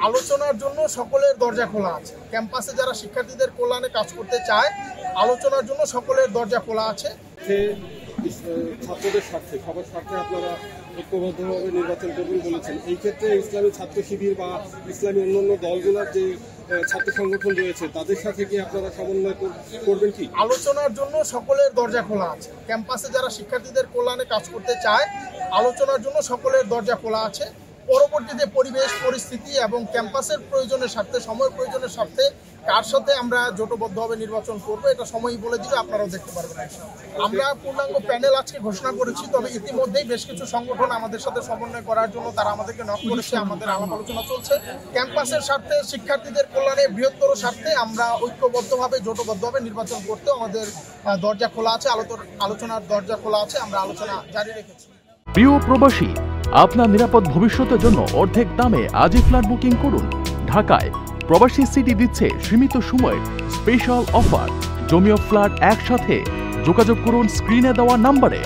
আলোচনার জন্য সকলের দরজা খোলা আছে। ক্যাম্পাসে যারা শিক্ষার্থীদের কল্যাণে কাজ করতে চায়, আলোচনার জন্য সকলের দরজা খোলা আছে। ছাত্রদের স্বার্থে, সবার স্বার্থে আপনারা ঐক্যবদ্ধভাবে নির্বাচন করবেন বলেছেন। এই ক্ষেত্রে ইসলামী ছাত্র শিবির বা ইসলামী অন্যান্য দলগুলোর যে ছাত্র সংগঠন রয়েছে তাদের সাথে কি আপনারা সমন্বয় করবেন কি? আলোচনার জন্য সকলের দরজা খোলা আছে। ক্যাম্পাসে যারা শিক্ষার্থীদের কল্যাণে কাজ করতে চায়, আলোচনার জন্য সকলের দরজা খোলা আছে। পরবর্তীতে পরিবেশ পরিস্থিতি এবং ক্যাম্পাসের প্রয়োজনের স্বার্থে, সময়ের প্রয়োজনের স্বার্থে কার সাথে আমরা জোটবদ্ধভাবে নির্বাচন করব এটা সময়ই বলে দিবে, আপনারাও দেখতে পারবেন। আমরা পূর্ণাঙ্গ প্যানেল আজকে ঘোষণা করেছি, তবে ইতিমধ্যেই বেশ কিছু সংগঠন আমাদের সাথে সমন্বয় করার জন্য তারা আমাদেরকে নক করেছে, আমাদের আলাপ আলোচনা চলছে। ক্যাম্পাসের স্বার্থে, শিক্ষার্থীদের কল্যাণে, বৃহত্তর স্বার্থে আমরা ঐক্যবদ্ধভাবে জোটবদ্ধভাবে নির্বাচন করতে আমাদের দরজা খোলা আছে, আলোচনার দরজা খোলা আছে, আমরা আলোচনা জারি রেখেছি। প্রিয় প্রবাসী, আপনার নিরাপদ ভবিষ্যতের জন্য অর্ধেক দামে আজই ফ্ল্যাট বুকিং করুন। ঢাকায় প্রবাসী সিটি দিচ্ছে সীমিত সময়ের স্পেশাল অফার। জমি ও ফ্ল্যাট একসাথে। যোগাযোগ করুন স্ক্রিনে দেওয়া নম্বরে।